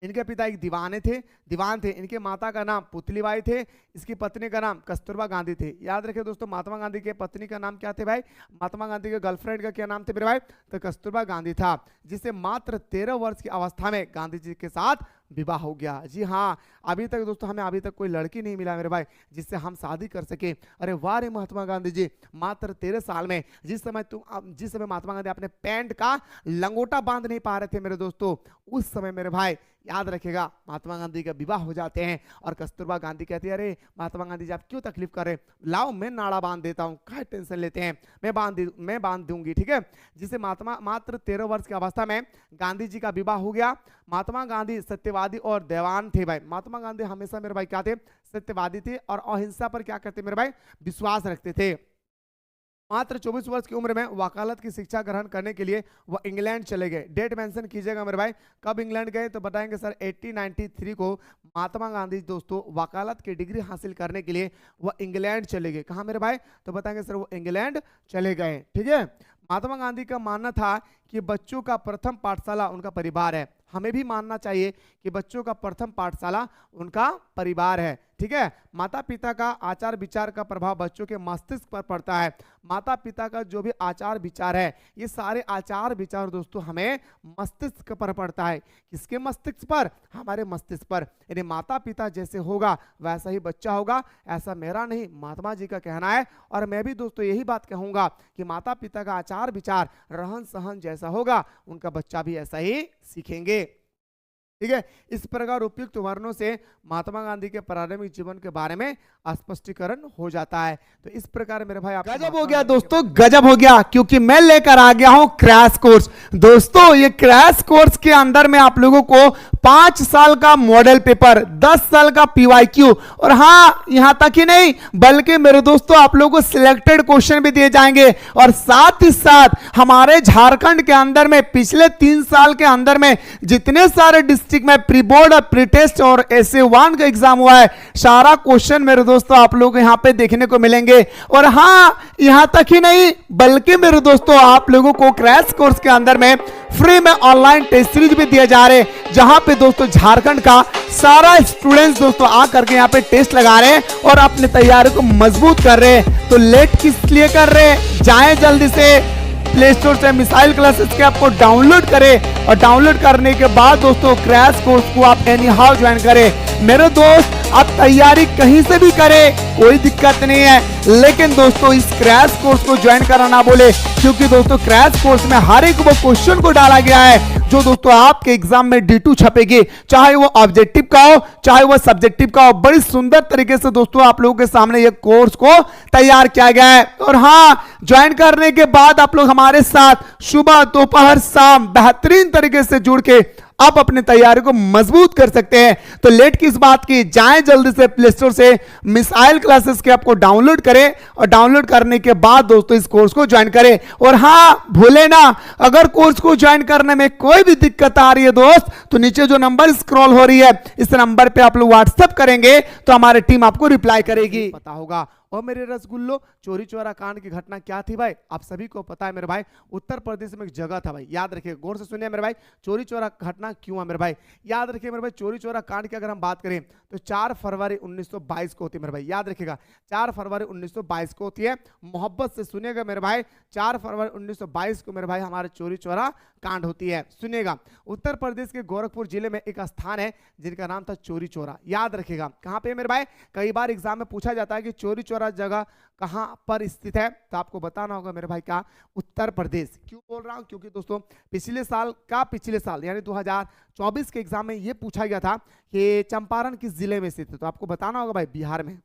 इनके पिता एक दीवान थे। इनके माता का नाम पुतलीबाई थे। इसकी पत्नी का नाम कस्तूरबा गांधी थे। याद रखें दोस्तों, महात्मा गांधी के पत्नी का नाम क्या थे भाई? महात्मा गांधी के गर्लफ्रेंड का क्या नाम थे मेरे भाई? तो कस्तूरबा गांधी था, जिसे मात्र 13 वर्ष की अवस्था में गांधी जी के साथ विवाह हो गया। जी हाँ, अभी तक दोस्तों हमें अभी तक कोई लड़की नहीं मिला मेरे भाई जिससे हम शादी कर सके। अरे वाह रे महात्मा गांधी जी, मात्र 13 साल में, जिस समय महात्मा गांधी अपने पैंट का लंगोटा बांध नहीं पा रहे थे मेरे दोस्तों, उस समय मेरे भाई याद रखेगा महात्मा गांधी का विवाह हो जाते हैं। और कस्तूरबा गांधी कहती है, अरे महात्मा गांधी जी आप क्यों तकलीफ कर रहे हैं, लाओ मैं नाड़ा बांध देता हूँ, क्या टेंशन लेते हैं, मैं बांध दूंगी, ठीक है। जिसे मात्र 13 वर्ष की अवस्था में गांधी जी का विवाह हो गया। महात्मा गांधी सत्यवादी और देवान थे भाई। महात्मा गांधी हमेशा मेरे भाई क्या थे? सत्यवादी थे और अहिंसा पर क्या करते मेरे भाई? विश्वास रखते थे। मात्र 24 वर्ष की उम्र में वकालत की शिक्षा ग्रहण करने के लिए वह इंग्लैंड चले गए। डेट मेंशन कीजिएगा मेरे भाई, कब इंग्लैंड गए तो बताएंगे सर 1893 को महात्मा गांधी दोस्तों वकालत की डिग्री हासिल करने के लिए वह इंग्लैंड चले गए। कहाँ मेरे भाई? तो बताएंगे सर वो इंग्लैंड चले गए, ठीक है। महात्मा गांधी का मानना था कि बच्चों का प्रथम पाठशाला उनका परिवार है। हमें भी मानना चाहिए कि बच्चों का प्रथम पाठशाला उनका परिवार है, ठीक है। माता पिता का आचार विचार का प्रभाव बच्चों के मस्तिष्क पर पड़ता है। माता पिता का जो भी आचार विचार है, ये सारे आचार विचार दोस्तों हमें मस्तिष्क पर पड़ता है। किसके मस्तिष्क पर? हमारे मस्तिष्क पर। यानी माता पिता जैसे होगा वैसा ही बच्चा होगा, ऐसा मेरा नहीं महात्मा जी का कहना है। और मैं भी दोस्तों यही बात कहूंगा कि माता पिता का आचार विचार रहन सहन जैसा होगा उनका बच्चा भी ऐसा ही सीखेंगे, ठीक है। इस प्रकार उपयुक्त वर्णों से महात्मा गांधी के प्रारंभिक जीवन के बारे में स्पष्टीकरण हो जाता है। तो इस प्रकार मेरे भाई गजब हो गया दोस्तों, गजब हो गया, क्योंकि मैं लेकर आ गया हूं क्रैश कोर्स। दोस्तों ये क्रैश कोर्स के अंदर में आप लोगों को 5 साल का मॉडल पेपर, 10 साल का पीवाईक्यू और हाँ यहां तक ही नहीं बल्कि मेरे दोस्तों आप लोगों को सिलेक्टेड क्वेश्चन भी दिए जाएंगे। और साथ ही साथ हमारे झारखंड के अंदर में पिछले 3 साल के अंदर में जितने सारे डिस्ट्रिक्ट में प्री बोर्ड और प्री टेस्ट और SA1 का एग्जाम हुआ है, सारा क्वेश्चन मेरे दोस्तों आप लोग यहां पे देखने को मिलेंगे। और हां यहां तक ही नहीं बल्कि मेरे दोस्तों आप लोगों को क्रैश कोर्स के अंदर में फ्री में ऑनलाइन टेस्ट सीरीज भी दिए जा रहे हैं, जहां पे दोस्तों झारखंड का सारा स्टूडेंट्स दोस्तों आकर के यहां पे टेस्ट लगा रहे हैं और अपनी तैयारी को मजबूत कर रहे हैं। तो लेट किस लिए कर रहे हैं? जाएं जल्दी से प्ले स्टोर से मिसाइल क्लासेस के ऐप को डाउनलोड करें और डाउनलोड करने के बाद दोस्तों क्रैश कोर्स को आप एनी हाउ ज्वाइन करें। मेरे दोस्त आप तैयारी कहीं से भी करें, कोई दिक्कत नहीं है, लेकिन दोस्तों इस क्रैश कोर्स को ज्वाइन करना ना बोले, क्योंकि दोस्तों क्रैश कोर्स में हर एक वो क्वेश्चन को डाला गया है जो दोस्तों आपके एग्जाम में D2 छपेगी, चाहे वो ऑब्जेक्टिव का हो चाहे वो सब्जेक्टिव का हो। बड़ी सुंदर तरीके से दोस्तों आप लोगों के सामने ये कोर्स को तैयार किया गया है। और हाँ ज्वाइन करने के बाद आप लोग हमारे साथ सुबह दोपहर शाम बेहतरीन तरीके से जुड़ के आप अपनी तैयारी को मजबूत कर सकते हैं। तो लेट किस बात की, जाएं जल्दी से प्ले स्टोर से मिसाइल क्लासेस के ऐप को डाउनलोड करें और डाउनलोड करने के बाद दोस्तों इस कोर्स को ज्वाइन करें। और हाँ भूले ना, अगर कोर्स को ज्वाइन करने में कोई भी दिक्कत आ रही है दोस्त, तो नीचे जो नंबर स्क्रॉल हो रही है इस नंबर पे आप लोग व्हाट्सएप करेंगे तो हमारी टीम आपको रिप्लाई करेगी। पता होगा और मेरे रसगुल्लो चोरी चोरा कांड की घटना क्या थी भाई? आप सभी को पता है मेरे भाई, उत्तर प्रदेश में एक जगह था भाई, याद रखिए, गौर से सुनिए मेरे भाई। चोरी चोरा घटना क्यों है मेरे भाई? याद रखिए मेरे भाई, चोरी चोरा कांड की अगर हम बात करें तो 4 फरवरी 1922 को होती है मेरे भाई, याद रखिएगा 4 फरवरी 1922 को होती है। मोहब्बत से सुनिएगा मेरे भाई, 4 फरवरी 1922 को मेरे भाई हमारे चोरी चोरा कांड होती है। सुनिएगा, उत्तर प्रदेश के गोरखपुर जिले में एक स्थान है जिनका नाम था चोरी चोरा। याद रखिएगा कहां पे मेरे भाई? कई बार एग्जाम में पूछा जाता है कि चोरी चोरा जगह कहां पर स्थित है, तो आपको बताना होगा मेरे भाई क्या? उत्तर प्रदेश। क्यों बोल रहा हूं? क्योंकि दोस्तों पिछले साल यानी 2024 के एग्जाम में यह पूछा गया था कि चंपारण किस जिले में स्थित है, तो आपको बताना होगा भाई बिहार में।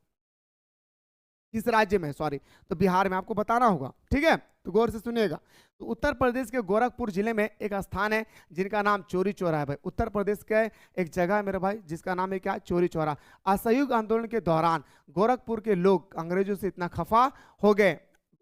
किस राज्य में, सॉरी, तो बिहार में आपको बताना होगा, ठीक है। तो गौर से सुनिएगा, तो उत्तर प्रदेश के गोरखपुर जिले में एक स्थान है जिनका नाम चोरी चौरा है भाई। उत्तर प्रदेश के एक जगह है मेरे भाई जिसका नाम है क्या? चोरी चौरा। असहयोग आंदोलन के दौरान गोरखपुर के लोग अंग्रेजों से इतना खफा हो गए,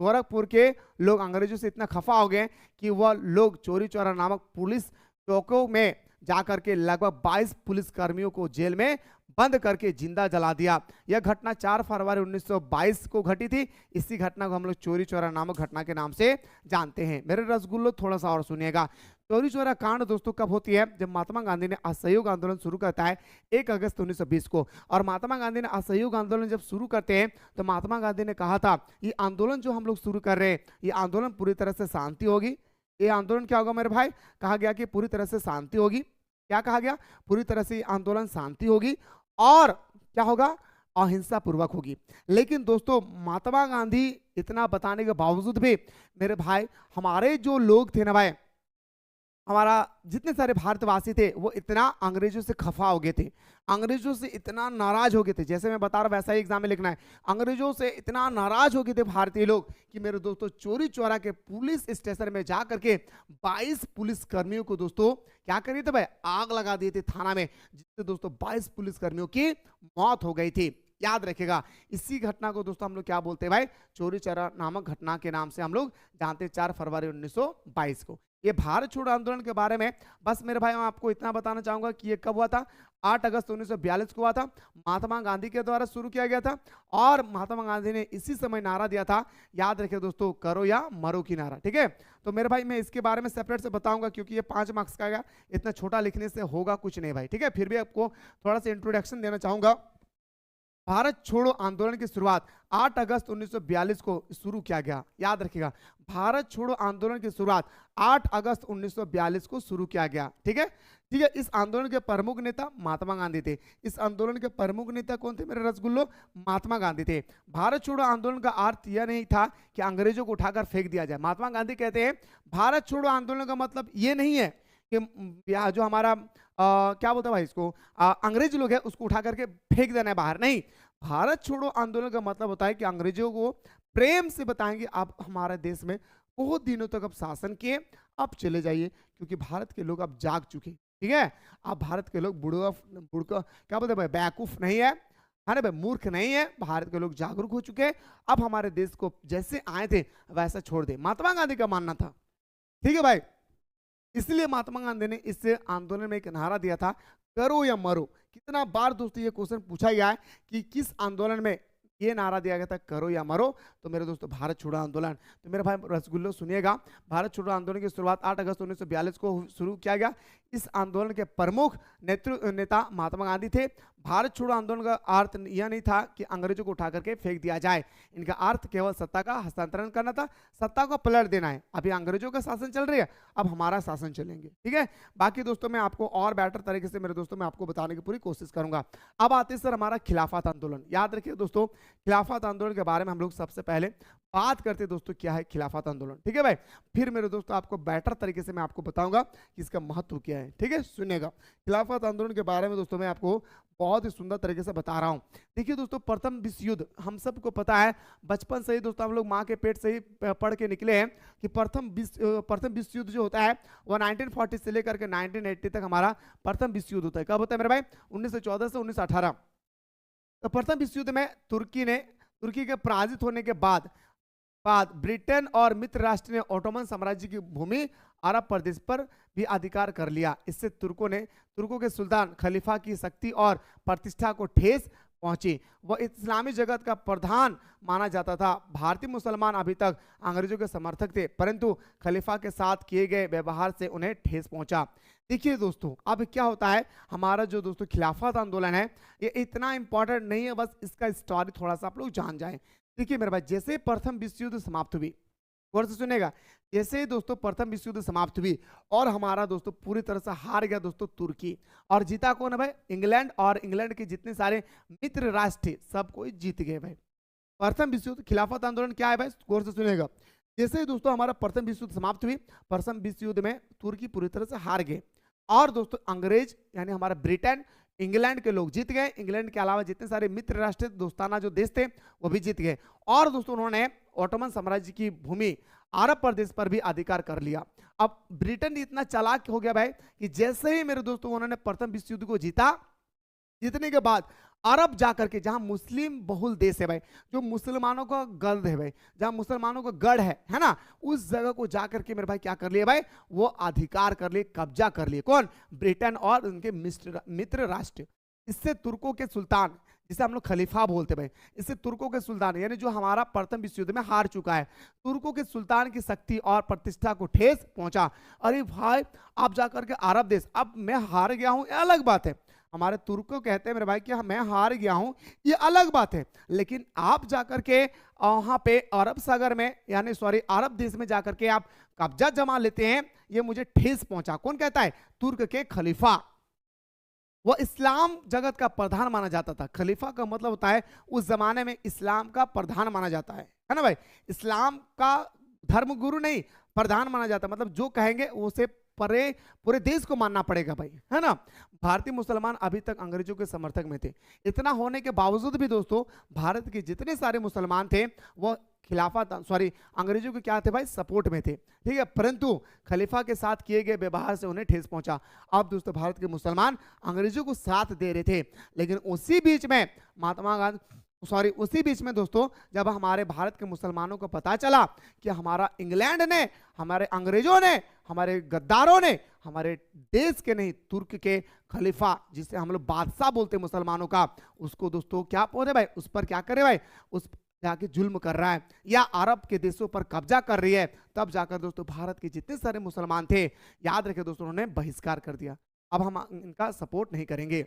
गोरखपुर के लोग अंग्रेजों से इतना खफा हो गए कि वह लोग चोरी चौरा नामक पुलिस चौकों में जाकर के लगभग 22 पुलिस कर्मियों को जेल में बंद करके जिंदा जला दिया। यह घटना 4 फरवरी 1922 को घटी थी। इसी घटना को हम लोग चोरी चौरा नामक घटना के नाम से जानते हैं। मेरे रसगुल्लो थोड़ा सा और सुनिएगा। चोरी चौरा कांड दोस्तों कब होती है? जब महात्मा गांधी ने असहयोग आंदोलन शुरू करता है 1 अगस्त 1920 को। और महात्मा गांधी ने असहयोग आंदोलन जब शुरू करते हैं तो महात्मा गांधी ने कहा था ये आंदोलन जो हम लोग शुरू कर रहे हैं ये आंदोलन पूरी तरह से शांति होगी। ये आंदोलन क्या होगा मेरे भाई? कहा गया कि पूरी तरह से शांति होगी। क्या कहा गया? पूरी तरह से आंदोलन शांति होगी और क्या होगा? अहिंसा पूर्वक होगी। लेकिन दोस्तों महात्मा गांधी इतना बताने के बावजूद भी मेरे भाई हमारे जो लोग थे ना भाई, हमारा जितने सारे भारतवासी थे वो इतना अंग्रेजों से खफा हो गए थे, अंग्रेजों से इतना नाराज हो गए थे। जैसे मैं बता रहा हूं वैसा ही एग्जाम में लिखना है। अंग्रेजों से इतना नाराज हो गए थे भारतीय लोग कि मेरे दोस्तों चोरी चौरा के पुलिस स्टेशन में जा करके 22 पुलिस कर्मियों को दोस्तों क्या करिए थे भाई? आग लगा दिए थे थाना में, जिससे दोस्तों 22 पुलिस कर्मियों की मौत हो गई थी। याद रखेगा इसी घटना को दोस्तों हम लोग क्या बोलते हैं भाई? चोरी चौरा नामक घटना के नाम से हम लोग जानते हैं 4 फरवरी 1922 को। ये भारत छोड़ो आंदोलन के बारे में बस मेरे भाई मैं आपको इतना बताना चाहूंगा कि ये कब हुआ था? 8 अगस्त 1942 को हुआ था। महात्मा गांधी के द्वारा शुरू किया गया था और महात्मा गांधी ने इसी समय नारा दिया था, याद रखिए दोस्तों, करो या मरो की नारा। ठीक है, तो मेरे भाई मैं इसके बारे में सेपरेट से बताऊंगा क्योंकि ये 5 मार्क्स का है, इतना छोटा लिखने से होगा कुछ नहीं भाई। ठीक है, फिर भी आपको थोड़ा सा इंट्रोडक्शन देना चाहूंगा। भारत छोड़ो आंदोलन की शुरुआत 8 अगस्त 1942 को शुरू किया गया। याद रखिएगा भारत छोड़ो आंदोलन की शुरुआत 8 अगस्त 1942 को शुरू किया गया। ठीक है, ठीक है। इस आंदोलन के प्रमुख नेता महात्मा गांधी थे। इस आंदोलन के प्रमुख नेता कौन थे मेरे रसगुल्लो? महात्मा गांधी थे। भारत छोड़ो आंदोलन का अर्थ यह नहीं था कि अंग्रेजों को उठाकर फेंक दिया जाए। महात्मा गांधी कहते हैं भारत छोड़ो आंदोलन का मतलब ये नहीं है कि जो हमारा क्या बोलता है भाई इसको, अंग्रेज लोग हैं उसको उठा करके फेंक देना है बाहर। नहीं, भारत छोड़ो आंदोलन का मतलब होता है कि अंग्रेजों को प्रेम से बताएंगे आप हमारे देश में बहुत दिनों तक अब शासन किए, अब चले जाइए क्योंकि भारत के लोग अब जाग चुके। ठीक है, अब भारत के लोग बुढ़का क्या बोलते हैं भाई, बैकूफ नहीं है ना भाई, मूर्ख नहीं है। भारत के लोग जागरूक हो चुके हैं, अब हमारे देश को जैसे आए थे वैसा छोड़ दे, महात्मा गांधी का मानना था। ठीक है भाई, इसलिए महात्मा गांधी ने इस आंदोलन में एक नारा दिया था, करो या मरो। कितना बार दोस्तों ये क्वेश्चन पूछा गया है कि किस आंदोलन में ये नारा दिया गया था, करो या मरो? तो मेरे दोस्तों भारत छोड़ो आंदोलन। तो मेरे भाई रसगुल्लो सुनिएगा, भारत छोड़ो आंदोलन की शुरुआत 8 अगस्त 1942 को शुरू किया गया। इस आंदोलन के प्रमुख नेता महात्मा गांधी थे। भारत छोड़ो आंदोलन का अर्थ यह नहीं था कि अंग्रेजों को उठा करके फेंक दिया जाए, इनका अर्थ केवल सत्ता का हस्तांतरण करना था, सत्ता को पलट देना है। अभी अंग्रेजों का शासन चल रही है, अब हमारा शासन चलेंगे। ठीक है, बाकी दोस्तों मैं आपको और बेटर तरीके से मेरे दोस्तों मैं आपको बताने की पूरी कोशिश करूंगा। अब आते सर हमारा खिलाफत आंदोलन। याद रखिए दोस्तों खिलाफत आंदोलन के बारे में हम लोग सबसे पहले बात करते दोस्तों क्या है खिलाफत आंदोलन। ठीक है भाई, फिर मेरे दोस्तों आपको बेटर तरीके से मैं आपको बताऊंगा कि इसका महत्व क्या है। ठीक है, सुनिएगा खिलाफत आंदोलन के बारे में दोस्तों मैं आपको बहुत ही सुंदर तरीके से बता रहा हूं। देखिए दोस्तों प्रथम विश्व युद्ध हम सबको पता है, बचपन से ही दोस्तों हम लोग माँ के पेट से ही पढ़ के निकले हैं कि प्रथम विश्व युद्ध जो होता है वो 1940 से लेकर के 1980 तक हमारा प्रथम विश्व युद्ध होता है। कब होता है मेरे भाई? 1914 से 1918। तो प्रथम विश्व युद्ध में तुर्की के पराजित होने के बाद ब्रिटेन और मित्र राष्ट्र ने ओटोमन साम्राज्य की भूमि अरब प्रदेश पर भी अधिकार कर लिया। इससे तुर्कों के सुल्तान खलीफा की शक्ति और प्रतिष्ठा को ठेस पहुंची। वह इस्लामी जगत का प्रधान माना जाता था। भारतीय मुसलमान अभी तक अंग्रेजों के समर्थक थे, परंतु खलीफा के साथ किए गए व्यवहार से उन्हें ठेस पहुंचा। देखिए दोस्तों अब क्या होता है, हमारा जो दोस्तों खिलाफत आंदोलन है ये इतना इंपॉर्टेंट नहीं है, बस इसका स्टोरी थोड़ा सा आप लोग जान जाएं। देखिए मेरे भाई जैसे प्रथम विश्व युद्ध समाप्त हुई, गौर से सुनेगा, जैसे दोस्तों प्रथम विश्व युद्ध समाप्त हुई और हमारा दोस्तों पूरी तरह से हार गया दोस्तों तुर्की, और जीता कौन है भाई? इंग्लैंड, और इंग्लैंड के जितने सारे मित्र राष्ट्र थे सब कोई जीत गए भाई। प्रथम विश्व युद्ध खिलाफत आंदोलन क्या है भाई? गौर से सुनेगा, जैसे ही दोस्तों हमारा प्रथम विश्व युद्ध समाप्त हुई, प्रथम विश्व युद्ध में तुर्की पूरी तरह से हार गए और दोस्तों अंग्रेज यानी हमारा ब्रिटेन, इंग्लैंड के लोग जीत गए। इंग्लैंड के अलावा जितने सारे मित्र राष्ट्र दोस्ताना जो देश थे वो भी जीत गए, और दोस्तों उन्होंने ओटोमन साम्राज्य की भूमि अरब प्रदेश पर भी अधिकार कर लिया। अब ब्रिटेन इतना चालाक हो गया भाई कि जैसे ही मेरे दोस्तों उन्होंने प्रथम विश्व युद्ध को जीता, जीतने के बाद अरब जाकर के, जहां मुस्लिम बहुल देश है भाई, जो मुसलमानों का गढ़ है भाई, जहां मुसलमानों का गढ़ है ना, उस जगह को जाकर के मेरे भाई क्या कर लिए भाई, वो अधिकार कर लिए, कब्जा कर लिए। कौन? ब्रिटेन और उनके मित्र राष्ट्र। इससे तुर्कों के सुल्तान, जिसे हम लोग खलीफा बोलते भाई, इससे तुर्कों के सुल्तान, यानी जो हमारा प्रथम विश्व युद्ध में हार चुका है, तुर्कों के सुल्तान की शक्ति और प्रतिष्ठा को ठेस पहुंचा। अरे भाई आप जाकर के अरब देश, अब मैं हार गया हूं ये अलग बात है, हमारे तुर्कों कहते हैं मेरे भाई कि मैं हार गया हूं ये अलग बात है, लेकिन आप जाकर के वहां पे अरब सागर में, यानी सॉरी अरब देश में जाकर के आप कब्जा जमा लेते हैं, ये मुझे ठेस पहुंचा। कौन कहता है? तुर्क के खलीफा। वह इस्लाम जगत का प्रधान माना जाता था। खलीफा का मतलब होता है उस जमाने में इस्लाम का प्रधान माना जाता है ना भाई, इस्लाम का धर्म गुरु नहीं, प्रधान माना जाता है, मतलब जो कहेंगे उसे पूरे देश को मानना पड़ेगा भाई, है ना। भारतीय मुसलमान अभी तक अंग्रेजों के समर्थक में थे। इतना होने के बावजूद भी दोस्तों भारत के जितने सारे मुसलमान थे वो खिलाफत सॉरी अंग्रेजों के क्या थे भाई, सपोर्ट में थे, ठीक है, परंतु खलीफा के साथ किए गए व्यवहार से उन्हें ठेस पहुंचा। अब दोस्तों भारत के मुसलमान अंग्रेजों को साथ दे रहे थे, लेकिन उसी बीच में महात्मा गांधी उसी बीच में दोस्तों जब हमारे भारत के मुसलमानों को पता चला कि हमारा इंग्लैंड ने, हमारे अंग्रेजों ने, हमारे गद्दारों ने हमारे देश के नहीं तुर्क के खलीफा, जिसे हम लोग बादशाह बोलते हैं मुसलमानों का, उसको दोस्तों क्या बोले भाई, उस पर क्या करे भाई, उस जाके जुल्म कर रहा है या अरब के देशों पर कब्जा कर रही है, तब जाकर दोस्तों भारत के जितने सारे मुसलमान थे, याद रखे दोस्तों, उन्होंने बहिष्कार कर दिया। अब हम इनका सपोर्ट नहीं करेंगे।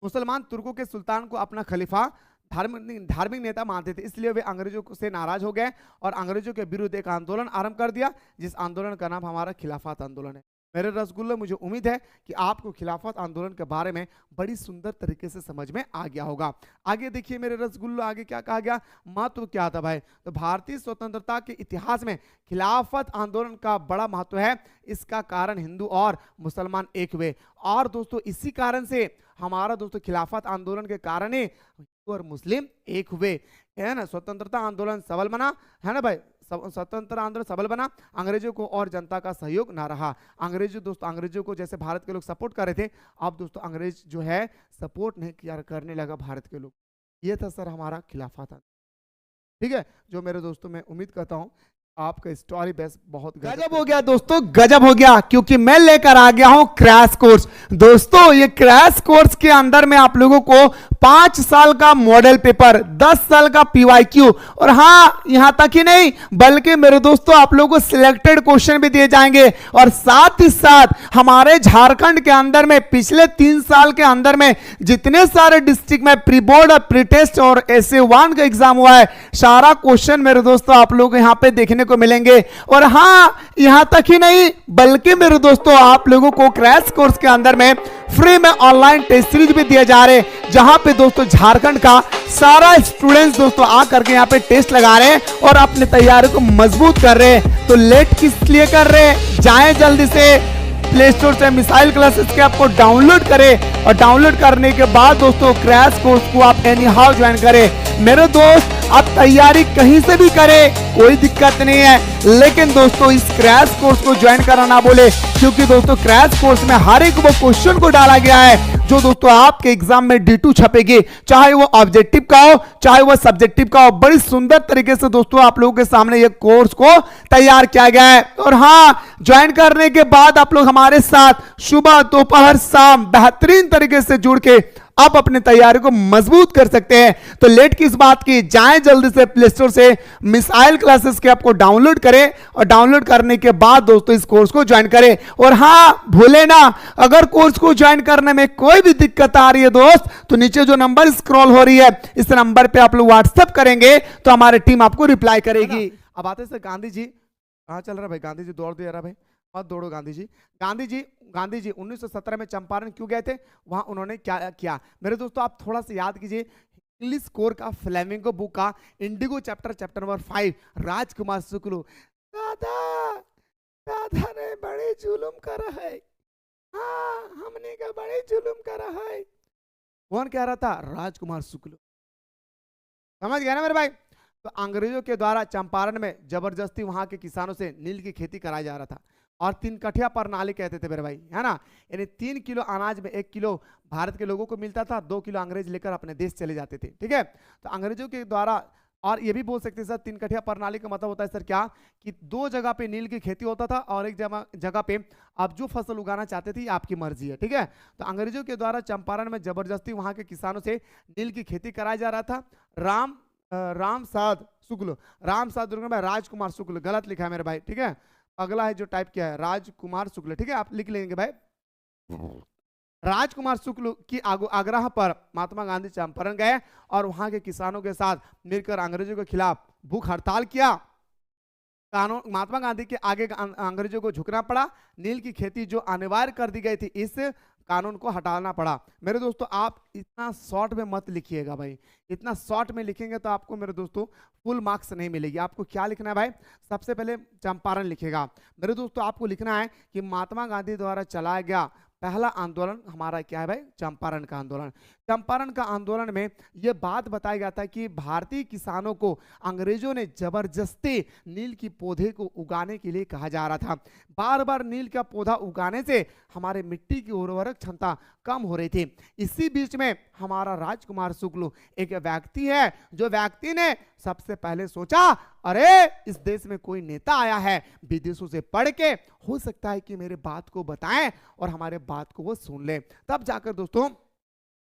मुसलमान तुर्कों के सुल्तान को अपना खलीफा धार्मिक नेता मानते थे, इसलिए वे अंग्रेजों से नाराज हो गए और अंग्रेजों के विरुद्ध एक आंदोलन आरंभ कर दिया, जिस आंदोलन का नाम हमारा खिलाफत आंदोलन है। मेरे रसगुल्ले, मुझे उम्मीद है कि आपको खिलाफत आंदोलन के बारे में बड़ी सुंदर तरीके से समझ में आ गया होगा। आगे देखिए मेरे रसगुल्लो, आगे क्या कहा गया, महत्व क्या था भाई, तो भारतीय स्वतंत्रता के इतिहास में खिलाफत आंदोलन का बड़ा महत्व है। इसका कारण हिंदू और मुसलमान एक हुए, और दोस्तों इसी कारण से हमारा दोस्तों खिलाफत आंदोलन के कारण ही हिंदू और मुस्लिम एक हुए, है ना। स्वतंत्रता आंदोलन सबल बना, है ना भाई, स्वतंत्र आंदोलन सबल बना, अंग्रेजों को और जनता का सहयोग ना रहा। अंग्रेजों को जैसे भारत के लोग सपोर्ट कर रहे थे, अब दोस्तों अंग्रेज जो है सपोर्ट नहीं करने लगा भारत के लोग। ये था सर हमारा खिलाफत, ठीक है। जो मेरे दोस्तों मैं उम्मीद करता हूं आपका स्टोरी बेस बहुत गजब हो गया दोस्तों, गजब हो गया, क्योंकि मैं लेकर आ गया हूं क्रैश कोर्स। दोस्तों ये क्रैश कोर्स के अंदर में आप लोगों को 5 साल का मॉडल पेपर, 10 साल का पीवाईक्यू, और हाँ यहां तक ही नहीं बल्कि मेरे दोस्तों आप लोगों को सिलेक्टेड क्वेश्चन भी दिए जाएंगे, और साथ ही साथ हमारे झारखंड के अंदर में पिछले 3 साल के अंदर में जितने सारे डिस्ट्रिक्ट में प्री बोर्ड और प्री टेस्ट और SA1 का एग्जाम हुआ है, सारा क्वेश्चन मेरे दोस्तों आप लोग यहां पे देखने को मिलेंगे। और हाँ यहां तक ही नहीं बल्कि मेरे दोस्तों आप लोगों को क्रैश कोर्स के अंदर में फ्री में ऑनलाइन टेस्ट सीरीज भी दिए जा रहे हैं, जहां पे दोस्तों झारखंड का सारा स्टूडेंट्स दोस्तों आकर के यहां पे टेस्ट लगा रहे हैं और अपनी तैयारी को मजबूत कर रहे हैं। तो लेट किस लिए कर रहे हैं, जाएं जल्दी से प्ले स्टोर से मिसाइल क्लासेस के आपको डाउनलोड करें, और डाउनलोड करने के बाद दोस्तों क्रैश कोर्स को आप एनी हाउ ज्वाइन करें। मेरे दोस्त आप तैयारी कहीं से भी करें, कोई दिक्कत नहीं है, लेकिन दोस्तों इस क्रैश कोर्स को ज्वाइन करना ना बोले, क्योंकि दोस्तों क्रैश कोर्स में हर एक वो क्वेश्चन को डाला गया है जो दोस्तों आपके एग्जाम में D2 छपेगी, चाहे वो ऑब्जेक्टिव का हो चाहे वो सब्जेक्टिव का हो। बड़ी सुंदर तरीके से दोस्तों आप लोगों के सामने ये कोर्स को तैयार किया गया है। और हाँ ज्वाइन करने के बाद आप लोग हमारे साथ सुबह दोपहर शाम बेहतरीन तरीके से जुड़ के आप अपनी तैयारी को मजबूत कर सकते हैं। तो लेट किस बात की, जाएं जल्दी से प्ले स्टोर से मिसाइल क्लासेस के आपको डाउनलोड करें, और डाउनलोड करने के बाद दोस्तों इस कोर्स को ज्वाइन करें। और हाँ भूले ना, अगर कोर्स को ज्वाइन करने में कोई भी दिक्कत आ रही है दोस्त, तो नीचे जो नंबर स्क्रॉल हो रही है इस नंबर पे आप लोग व्हाट्सएप करेंगे तो हमारी टीम आपको रिप्लाई करेगी। अब आते से गांधी जी, कहां चल रहा भाई, गांधी जी दौड़ दे रहा भाई, मत दौड़ो गांधी जी। गांधी जी 1917 में चंपारण क्यों गए थे, वहां उन्होंने क्या किया। मेरे दोस्तों आप थोड़ा सा याद कीजिए इंग्लिश कोर का फ्लेमिंगो बुक का इंडिगो चैप्टर नंबर 5, राजकुमार शुक्ल। दादा ने बड़े जुल्म करा है, हाँ हमने का बड़े जुल्म करा है, कौन कह रहा था, राजकुमार शुक्ल। समझ गया ना मेरे भाई। तो अंग्रेजों के द्वारा चंपारण में जबरदस्ती वहां के किसानों से नील की खेती कराया जा रहा था। और 3 कठिया प्रणाली कहते थे मेरे भाई, है ना। यानी 3 किलो अनाज में 1 किलो भारत के लोगों को मिलता था, 2 किलो अंग्रेज लेकर अपने देश चले जाते थे, ठीक है। तो अंग्रेजों के द्वारा, और ये भी बोल सकते हैं सर 3 कठिया प्रणाली का मतलब होता है सर क्या, कि 2 जगह पे नील की खेती होता था और एक जगह पे आप जो फसल उगाना चाहते थे आपकी मर्जी है, ठीक है। तो अंग्रेजों के द्वारा चंपारण में जबरदस्ती वहां के किसानों से नील की खेती कराया जा रहा था। रामसाद शुक्ल, रामसाद दुर्गम भाई, राजकुमार शुक्ल, गलत लिखा है मेरे भाई, ठीक है। अगला है जो टाइप किया है राजकुमार शुक्ल, ठीक है, आप लिख लेंगे भाई। राजकुमार शुक्ल की आग्रह पर महात्मा गांधी चंपारण गए और वहां के किसानों के साथ मिलकर अंग्रेजों के खिलाफ भूख हड़ताल किया। कानून, महात्मा गांधी के आगे अंग्रेजों को झुकना पड़ा। नील की खेती जो अनिवार्य कर दी गई थी, इस कानून को हटाना पड़ा। मेरे दोस्तों आप इतना शॉर्ट में मत लिखिएगा भाई, इतना शॉर्ट में लिखेंगे तो आपको मेरे दोस्तों फुल मार्क्स नहीं मिलेगी। आपको क्या लिखना है भाई, सबसे पहले चंपारण लिखेगा। मेरे दोस्तों आपको लिखना है कि महात्मा गांधी द्वारा चलाया गया पहला आंदोलन हमारा क्या है भाई, चंपारण का आंदोलन। चंपारण का आंदोलन में यह बात बताया गया था कि भारतीय किसानों को अंग्रेजों ने जबरदस्ती नील की पौधे को उगाने के लिए कहा जा रहा था। बार बार नील का पौधा उगाने से हमारे मिट्टी की उर्वरक क्षमता कम हो रही थी। इसी बीच में हमारा राजकुमार शुक्ल एक व्यक्ति है, जो व्यक्ति ने सबसे पहले सोचा, अरे इस देश में कोई नेता आया है विदेशों से पढ़ के, हो सकता है कि मेरे बात को बताएं और हमारे बात को वो सुन ले। तब जाकर दोस्तों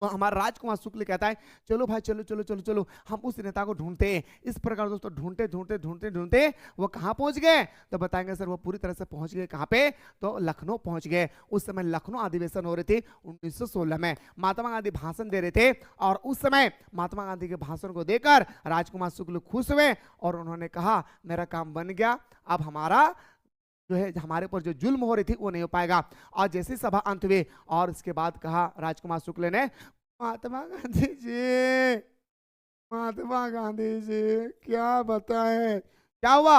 हमारा राजकुमार शुक्ल कहता है, चलो भाई चलो चलो चलो चलो हम उस नेता को ढूंढते हैं। इस प्रकार दोस्तों ढूंढते ढूंढते ढूंढते ढूंढते वो कहाँ पहुंच गए, तो बताएंगे सर वो पूरी तरह से पहुंच गए कहाँ पे, तो लखनऊ पहुंच गए। उस समय लखनऊ अधिवेशन हो रही थी 1916 में। महात्मा गांधी भाषण दे रहे थे और उस समय महात्मा गांधी के भाषण को देकर राजकुमार शुक्ल खुश हुए और उन्होंने कहा मेरा काम बन गया, अब हमारा जो है हमारे ऊपर जो जुल्म हो रही थी वो नहीं हो पाएगा। और जैसे सभा अंत हुई और इसके बाद कहा राजकुमार शुक्ल ने, महात्मा गांधी जी, महात्मा गांधी जी क्या बताएं क्या हुआ,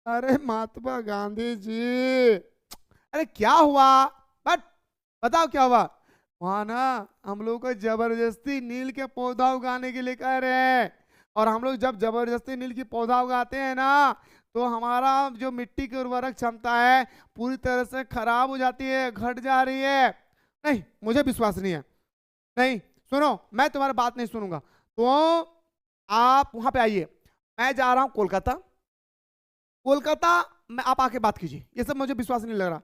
अरे महात्मा गांधी जी, अरे क्या हुआ, बट बताओ क्या हुआ। वहां ना हम लोग को जबरदस्ती नील के पौधा उगाने के लिए कह रहे हैं, और हम लोग जब जबरदस्ती नील की पौधा उगाते हैं ना तो हमारा जो मिट्टी की उर्वरक क्षमता है पूरी तरह से खराब हो जाती है, घट जा रही है। नहीं मुझे विश्वास नहीं है, नहीं सुनो मैं तुम्हारी बात नहीं सुनूंगा, तो आप वहां पे आइए, मैं जा रहा हूं कोलकाता, कोलकाता में आप आके बात कीजिए, ये सब मुझे विश्वास नहीं लग रहा।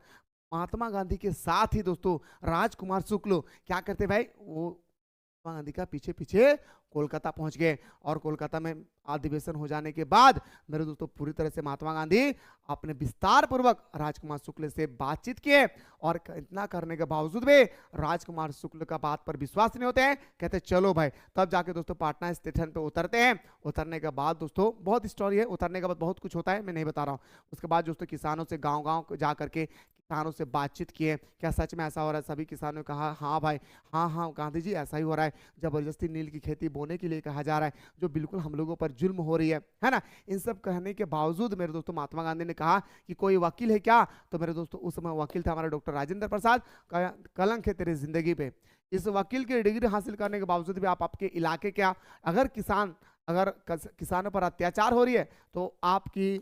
महात्मा गांधी के साथ ही दोस्तों राजकुमार शुक्ल क्या करते भाई, वो महात्मा गांधी का पीछे पीछे कोलकाता पहुंच गए। और कोलकाता में अधिवेशन हो जाने के बाद मेरे दोस्तों पूरी तरह से महात्मा गांधी अपने विस्तार पूर्वक राजकुमार शुक्ल से बातचीत किए, और इतना करने के बावजूद भी राजकुमार शुक्ल का बात पर विश्वास नहीं होते हैं, कहते चलो भाई। तब जाके दोस्तों पटना स्टेशन पे उतरते हैं। उतरने के बाद दोस्तों बहुत स्टोरी है, उतरने के बाद बहुत कुछ होता है, मैं नहीं बता रहा हूँ। उसके बाद दोस्तों किसानों से गाँव गाँव जा करके किसानों से बातचीत किए, क्या सच में ऐसा हो रहा है। सभी किसानों ने कहा हाँ भाई, हाँ हाँ गांधी जी ऐसा ही हो रहा है, जबरदस्ती नील की खेती बोने के लिए कहा जा रहा है, जो बिल्कुल हम लोगों पर जुल्म हो रही है ना। इन सब कहने के बावजूद मेरे दोस्तों महात्मा गांधी ने कहा कि कोई वकील है क्या, तो मेरे दोस्तों उस समय वकील था हमारा डॉक्टर राजेंद्र प्रसाद, कलंक है तेरी जिंदगी पे। इस वकील की डिग्री हासिल करने के बावजूद भी आप आपके इलाके क्या, अगर किसानों पर अत्याचार हो रही है तो आपकी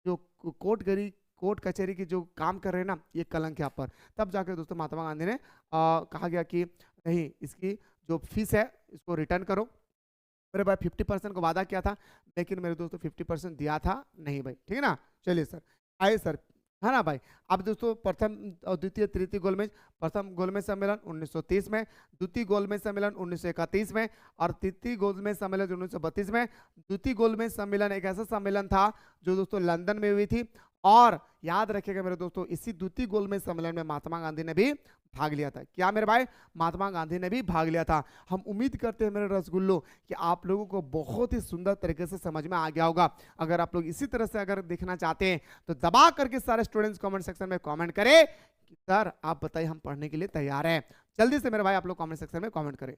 जो कोर्ट कचहरी की जो काम कर रहे हैं ना, ये कलंक है आप पर। तब जाकर दोस्तों महात्मा गांधी ने कहा गया कि नहीं, इसकी जो फीस है इसको रिटर्न करो। मेरे भाई 50% को वादा किया था, लेकिन मेरे दोस्तों 50% दिया था नहीं भाई, ठीक है ना। चलिए सर आइए सर, है ना भाई। अब दोस्तों प्रथम और द्वितीय तृतीय गोलमेज, प्रथम गोलमेज सम्मेलन 1930 में, द्वितीय गोलमेज सम्मेलन 1931 में, और तृतीय गोलमेज सम्मेलन 1932 में। द्वितीय गोलमेज सम्मेलन एक ऐसा सम्मेलन था जो दोस्तों लंदन में हुई थी, और याद रखिएगा मेरे दोस्तों इसी द्वितीय गोलमेज सम्मेलन में महात्मा गांधी ने भी भाग लिया था। क्या मेरे भाई, महात्मा गांधी ने भी भाग लिया था। हम उम्मीद करते हैं मेरे रसगुल्लो कि आप लोगों को बहुत ही सुंदर तरीके से समझ में आ गया होगा। अगर आप लोग इसी तरह से अगर देखना चाहते हैं तो दबा करके सारे स्टूडेंट्स कमेंट सेक्शन में कमेंट करें कि सर आप बताइए हम पढ़ने के लिए तैयार हैं। जल्दी से मेरे भाई आप लोग कमेंट सेक्शन में कमेंट करें।